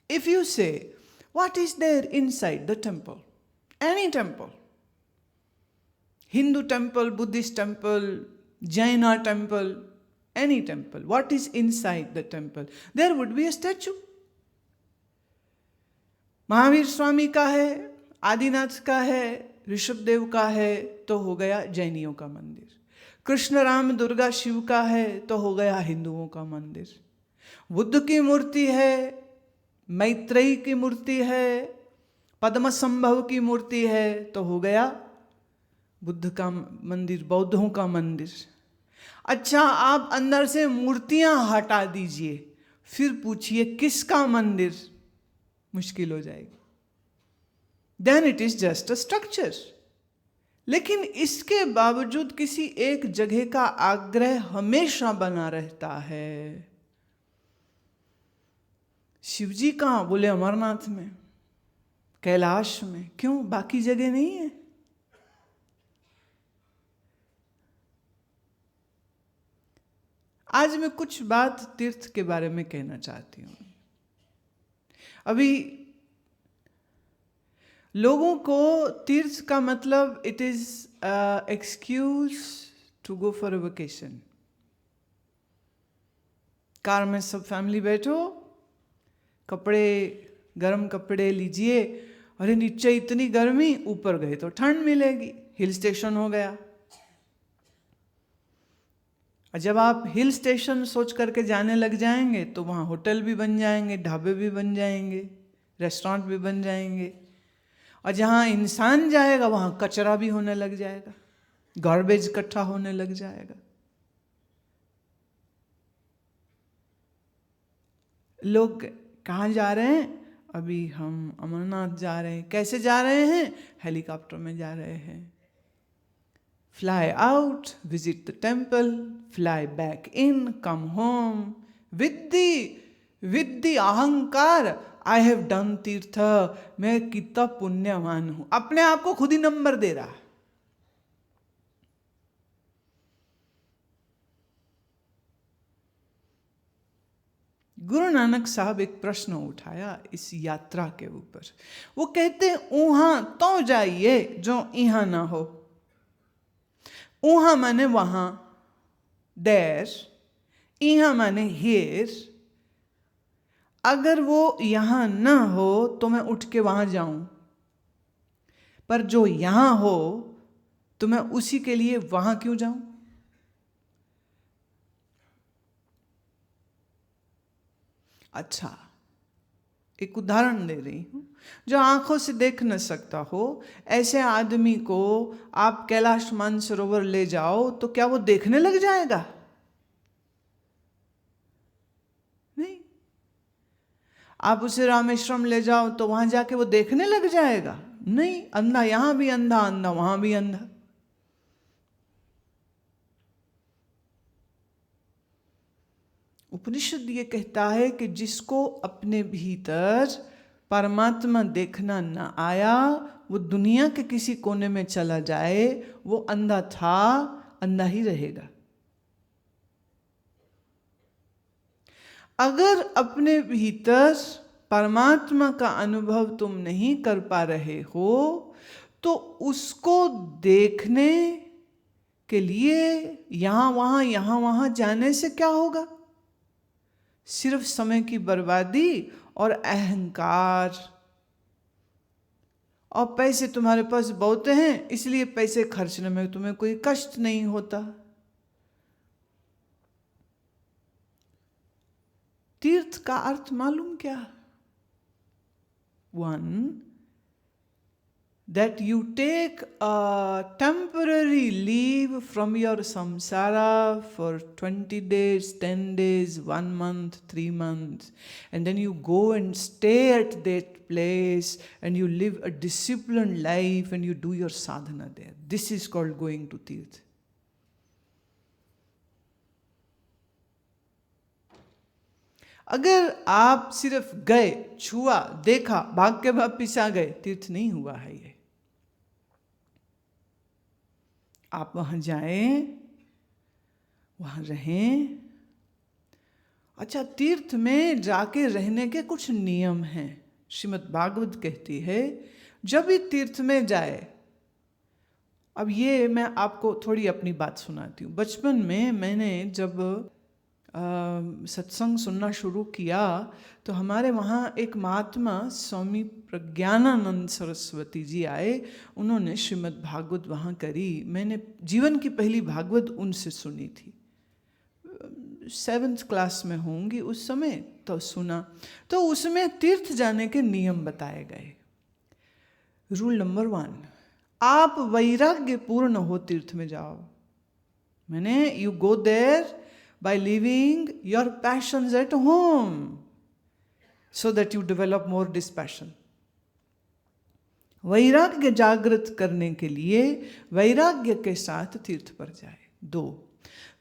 If you say, what is there inside the temple? Any temple, Hindu temple, Buddhist temple, Jaina temple, any temple, what is inside the temple? There would be a statue. Mahavir Swami का है, आदिनाथ का है, ऋषभदेव का है, तो हो गया जैनियों का मंदिर। कृष्ण राम दुर्गा शिव का है, तो हो गया हिंदुओं का मंदिर। बुद्ध की मूर्ति है, मैत्रेयी की मूर्ति है, पद्मसंभव की मूर्ति है, तो हो गया बुद्ध का मंदिर, बौद्धों का मंदिर। अच्छा, आप अंदर से मूर्तियां हटा दीजिए, फिर पूछिए किसका मंदिर, मुश्किल हो जाएगी। Then it is just a structure. लेकिन इसके बावजूद किसी एक जगह का आग्रह हमेशा बना रहता है। शिवजी कहाँ? बोले अमरनाथ में, कैलाश में। क्यों? बाकी जगह नहीं है? आज मैं कुछ बात तीर्थ के बारे में कहना चाहती हूँ। अभी लोगों को तीर्थ का मतलब it is excuse to go for a vacation. Car में सब फैमिली बैठो, कपड़े, गर्म कपड़े लीजिए, अरे नीचे इतनी गर्मी, ऊपर गए तो ठंड मिलेगी, हिल स्टेशन हो गया। और जब आप हिल स्टेशन सोच करके जाने लग जाएंगे तो वहाँ होटल भी बन जाएंगे, ढाबे भी बन जाएंगे, रेस्टोरेंट भी बन जाएंगे। और जहाँ इंसान जाएगा वहाँ कचरा भी होने लग जाएगा, गार्बेज इकट्ठा होने लग जाएगा। लोग कहाँ जा रहे हैं? अभी हम अमरनाथ जा रहे हैं। कैसे जा रहे हैं? हेलीकॉप्टर में जा रहे हैं। Fly out, visit the temple, fly back in, come home with the अहंकार, I have done तीर्थ, मैं कितना पुण्यवान हूं। अपने आप को खुद ही नंबर दे रहा है। गुरु नानक साहब एक प्रश्न उठाया इस यात्रा के ऊपर। वो कहते ऊहा तो जाइए जो इहा ना हो। ऊहा माने वहां, देर, इहा माने हियर। अगर वो यहां ना हो तो मैं उठ के वहां जाऊं, पर जो यहां हो तो मैं उसी के लिए वहां क्यों जाऊं? अच्छा, एक उदाहरण दे रही हूं। जो आंखों से देख न सकता हो, ऐसे आदमी को आप कैलाश मानसरोवर ले जाओ तो क्या वो देखने लग जाएगा? नहीं। आप उसे रामेश्वरम ले जाओ तो वहां जाके वो देखने लग जाएगा? नहीं। अंधा यहां भी अंधा, अंधा वहां भी अंधा। उपनिषद ये कहता है कि जिसको अपने भीतर परमात्मा देखना न आया, वो दुनिया के किसी कोने में चला जाए, वो अंधा था, अंधा ही रहेगा। अगर अपने भीतर परमात्मा का अनुभव तुम नहीं कर पा रहे हो, तो उसको देखने के लिए यहां वहां जाने से क्या होगा? सिर्फ समय की बर्बादी और अहंकार। और पैसे तुम्हारे पास बहुत हैं, इसलिए पैसे खर्चने में तुम्हें कोई कष्ट नहीं होता। तीर्थ का अर्थ मालूम क्या? One, that you take a temporary leave from your samsara for 20 days, 10 days, 1 month, 3 months, and then you go and stay at that place and you live a disciplined life and you do your sadhana there. This is called going to Tirth. अगर आप सिर्फ गए, छुआ, देखा, भाग के वापिस आ गए, तीर्थ नहीं हुआ है ये। आप वहां जाएं, वहां रहें, अच्छा, तीर्थ में जाके रहने के कुछ नियम हैं। श्रीमद् भागवत कहती है जब भी तीर्थ में जाए, अब ये मैं आपको थोड़ी अपनी बात सुनाती हूँ। बचपन में मैंने जब सत्संग सुनना शुरू किया तो हमारे वहाँ एक महात्मा स्वामी प्रज्ञानानंद सरस्वती जी आए। उन्होंने श्रीमद् भागवत वहाँ करी। मैंने जीवन की पहली भागवत उनसे सुनी थी। 7th क्लास में होंगी उस समय, तो सुना। तो उसमें तीर्थ जाने के नियम बताए गए। रूल नंबर 1, आप वैराग्य पूर्ण हो तीर्थ में जाओ। मैंने you go there by leaving your passions at home so that you develop more dispassion. वैराग्य जागृत करने के लिए वैराग्य के साथ तीर्थ पर जाए। 2,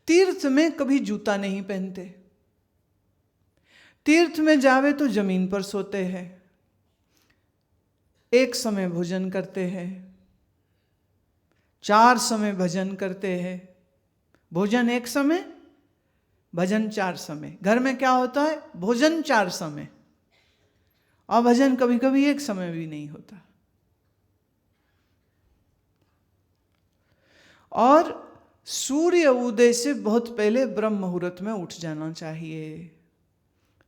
तीर्थ में कभी जूता नहीं पहनते। तीर्थ में जावे तो जमीन पर सोते हैं। एक समय भोजन करते हैं, 4 समय भजन करते हैं। भोजन एक समय, भजन 4 समय। घर में क्या होता है? भोजन 4 समय और भजन कभी कभी एक समय भी नहीं होता। और सूर्य उदय से बहुत पहले ब्रह्म मुहूर्त में उठ जाना चाहिए।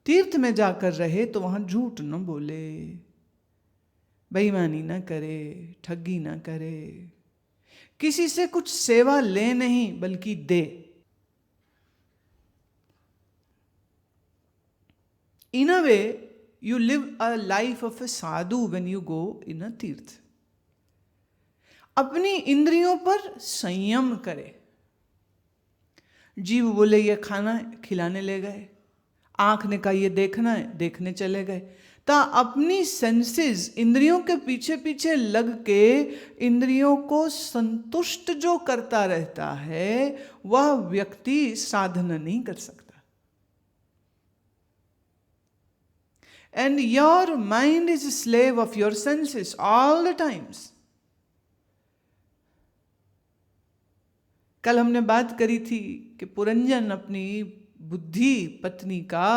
तीर्थ में जाकर रहे तो वहां झूठ न बोले, बेईमानी न करे, ठगी न करे, किसी से कुछ सेवा ले नहीं बल्कि दे। In a way, you live a life of a sadhu when you go in a तीर्थ। अपनी इंद्रियों पर संयम करे। जीव बोले ये खाना है, खिलाने ले गए। आंख ने कहा ये देखना है, देखने चले गए। ता अपनी सेंसेस, इंद्रियों के पीछे पीछे लग के इंद्रियों को संतुष्ट जो करता रहता है वह व्यक्ति साधना नहीं कर सकता। And your mind is a slave of your senses all the times. कल हमने बात करी थी कि पुरंजन अपनी बुद्धि पत्नी का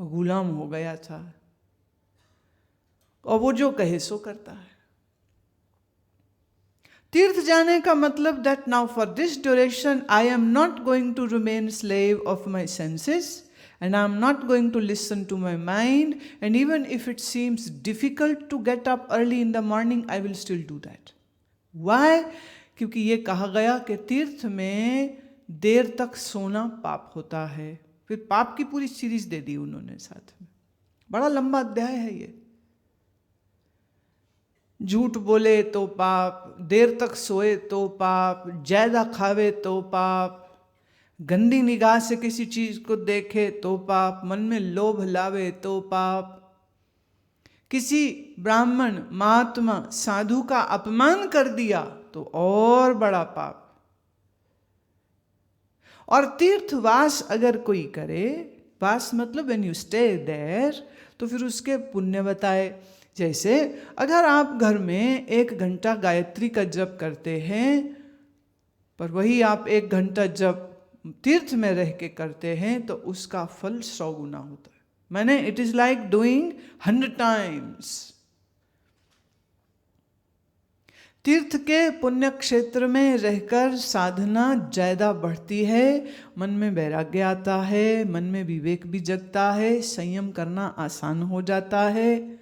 गुलाम हो गया था और वो जो कहे सो करता है। तीर्थ जाने का मतलब that now for this duration I am not going to remain slave of my senses. And I am not going to listen to my mind, and even if it seems difficult to get up early in the morning, I will still do that. Why? क्योंकि ये कहा गया कि तीर्थ में देर तक सोना पाप होता है। फिर पाप की पूरी सीरीज दे दी उन्होंने साथ में। बड़ा लंबा अध्याय है ये। झूठ बोले तो पाप, देर तक सोए तो पाप, ज्यादा खावे तो पाप, गंदी निगाह से किसी चीज को देखे तो पाप, मन में लोभ लावे तो पाप, किसी ब्राह्मण महात्मा साधु का अपमान कर दिया तो और बड़ा पाप। और तीर्थवास अगर कोई करे, वास मतलब व्हेन यू स्टे देयर, तो फिर उसके पुण्य बताए। जैसे अगर आप घर में 1 घंटा गायत्री का जप करते हैं, पर वही आप 1 घंटा जप तीर्थ में रह के करते हैं तो उसका फल 100 गुना होता है। मैंने it is like doing 100 times। तीर्थ के पुण्य क्षेत्र में रहकर साधना ज्यादा बढ़ती है, मन में वैराग्य आता है, मन में विवेक भी जगता है, संयम करना आसान हो जाता है।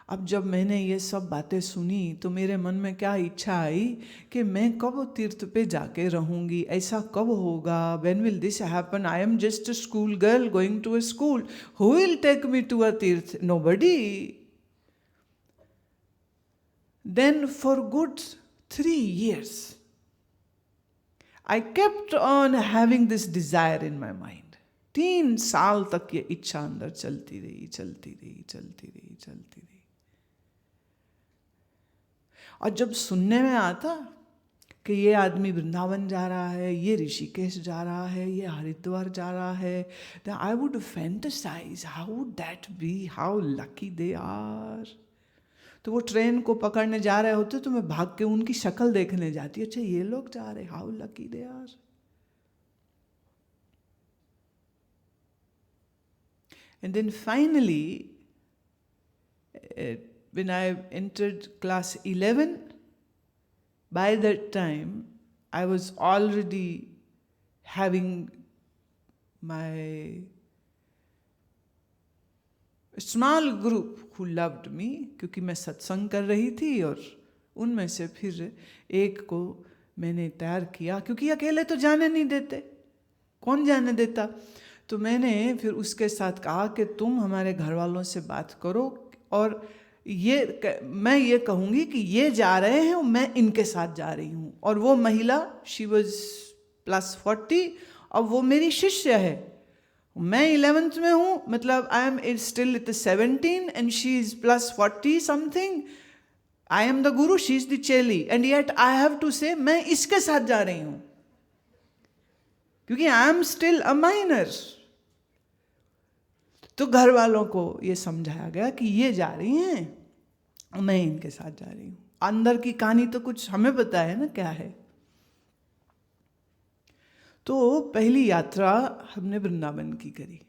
अब जब मैंने ये सब बातें सुनी तो मेरे मन में क्या इच्छा आई कि मैं कब तीर्थ पे जाके रहूंगी, ऐसा कब होगा? When will this happen? I am just a school girl going to a school. Who will take me to a तीर्थ? Nobody. Then for good 3 years, I kept on having this desire in my mind. 3 साल तक ये इच्छा अंदर चलती रही, चलती रही, चलती रही, चलती रही। और जब सुनने में आता कि ये आदमी वृंदावन जा रहा है, ये ऋषिकेश जा रहा है, ये हरिद्वार जा रहा है, then I would fantasize how would that be, how lucky they are। तो वो ट्रेन को पकड़ने जा रहे होते तो मैं भाग के उनकी शक्ल देखने जाती, अच्छा ये लोग जा रहे, how lucky they are. And then finally, when I entered class 11, by that time, I was already having my small group who loved me, क्योंकि मैं सत्संग कर रही थी और उनमें से फिर एक को मैंने तैयार किया, क्योंकि अकेले तो जाने नहीं देते, कौन जाने देता। तो मैंने फिर उसके साथ कहा कि तुम हमारे घर वालों से बात करो और मैं ये कहूँगी कि ये जा रहे हैं और मैं इनके साथ जा रही हूँ। और वो महिला, शी वॉज +40, और वो मेरी शिष्य है। मैं 11th में हूँ, मतलब I am still at 17 and she is +40 something. I am the guru, she is the cheli, and yet I have to say मैं इसके साथ जा रही हूँ, क्योंकि I am still a minor. तो घर वालों को ये समझाया गया कि ये जा रही हैं, मैं इनके साथ जा रही हूँ। अंदर की कहानी तो कुछ हमें पता है ना क्या है। तो पहली यात्रा हमने वृंदावन की करी।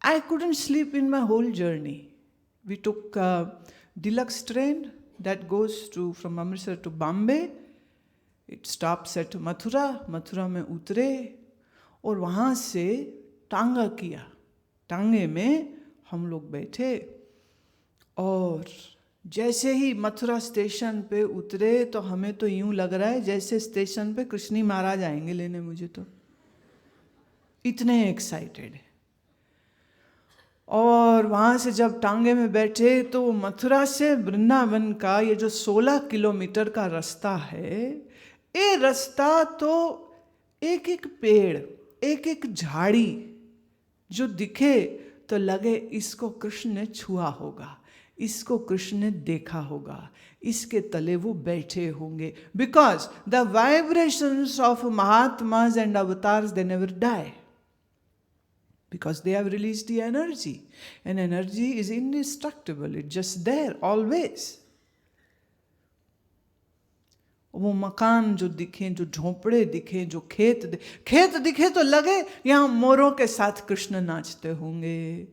I couldn't sleep in my whole journey. We took deluxe train that goes to from Amritsar to Bombay. It stops at Mathura. Mathura में उतरे और वहाँ से टांगा किया। टांगे में हम लोग बैठे और जैसे ही मथुरा स्टेशन पे उतरे तो हमें तो यूं लग रहा है जैसे स्टेशन पे कृष्णी महाराज आएंगे लेने मुझे, तो इतने एक्साइटेड है। और वहाँ से जब टांगे में बैठे तो मथुरा से वृंदावन का ये जो 16 किलोमीटर का रास्ता है, ये रास्ता तो एक एक पेड़, एक एक झाड़ी जो दिखे तो लगे इसको कृष्ण ने छुआ होगा, इसको कृष्ण ने देखा होगा, इसके तले वो बैठे होंगे। Because the vibrations of mahatmas and avatars they never die, because they have released the energy, and energy is indestructible, it's just there always. वो मकान जो दिखे, जो झोंपड़े दिखे, जो खेत दिखे तो लगे यहाँ मोरों के साथ कृष्ण नाचते होंगे।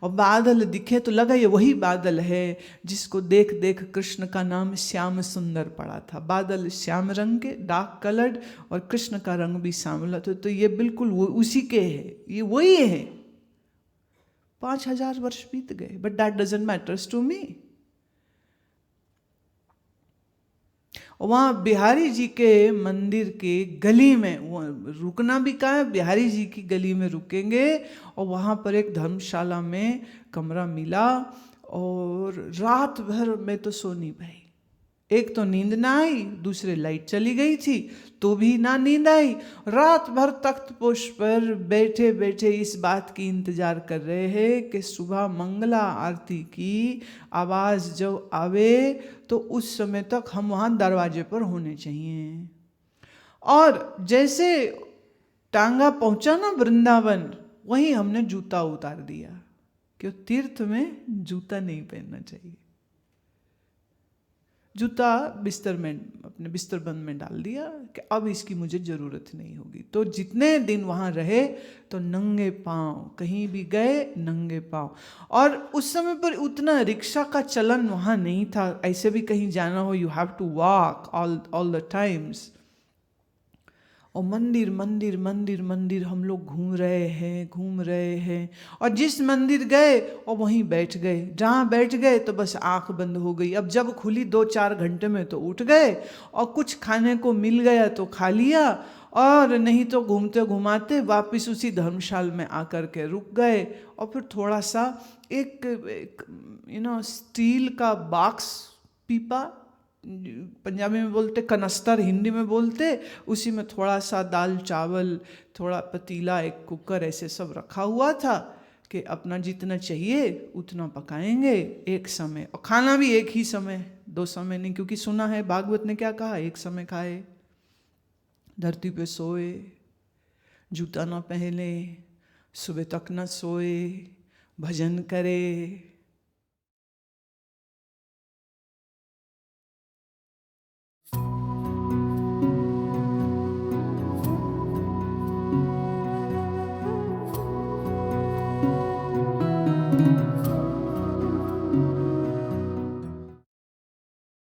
और बादल दिखे तो लगा ये वही बादल है जिसको देख देख कृष्ण का नाम श्याम सुंदर पड़ा था। बादल श्याम रंग के, डार्क कलर्ड, और कृष्ण का रंग भी सांवला था। तो ये बिल्कुल वो उसी के है, ये वही है। 5000 वर्ष बीत गए, but that doesn't matters to me. वहाँ बिहारी जी के मंदिर के गली में रुकना भी कहा है, बिहारी जी की गली में रुकेंगे। और वहाँ पर एक धर्मशाला में कमरा मिला और रात भर मैं तो सो नहीं पाई। एक तो नींद ना आई, दूसरे लाइट चली गई थी तो भी ना नींद आई। रात भर तख्त पोष पर बैठे बैठे इस बात की इंतजार कर रहे हैं कि सुबह मंगला आरती की आवाज़ जब आवे तो उस समय तक हम वहाँ दरवाजे पर होने चाहिए। और जैसे टांगा पहुँचा ना वृंदावन, वहीं हमने जूता उतार दिया, क्यों तीर्थ में जूता नहीं पहनना चाहिए। जूता बिस्तर में, अपने बिस्तर बंद में डाल दिया कि अब इसकी मुझे ज़रूरत नहीं होगी। तो जितने दिन वहाँ रहे तो नंगे पाँव, कहीं भी गए नंगे पाँव। और उस समय पर उतना रिक्शा का चलन वहाँ नहीं था, ऐसे भी कहीं जाना हो you have to walk all the times. और मंदिर मंदिर मंदिर मंदिर हम लोग घूम रहे हैं और जिस मंदिर गए और वहीं बैठ गए। जहाँ बैठ गए तो बस आंख बंद हो गई। अब जब खुली 2-4 घंटे में तो उठ गए और कुछ खाने को मिल गया तो खा लिया, और नहीं तो घूमते घुमाते वापस उसी धर्मशाला में आकर के रुक गए। और फिर थोड़ा सा एक स्टील का बॉक्स, पीपा पंजाबी में बोलते, कनस्तर हिंदी में बोलते, उसी में थोड़ा सा दाल चावल, थोड़ा पतीला, एक कुकर, ऐसे सब रखा हुआ था कि अपना जितना चाहिए उतना पकाएंगे एक समय। और खाना भी एक ही समय, 2 समय नहीं, क्योंकि सुना है भागवत ने क्या कहा, एक समय खाए, धरती पे सोए, जूता ना पहने, सुबह तक ना सोए, भजन करे। है।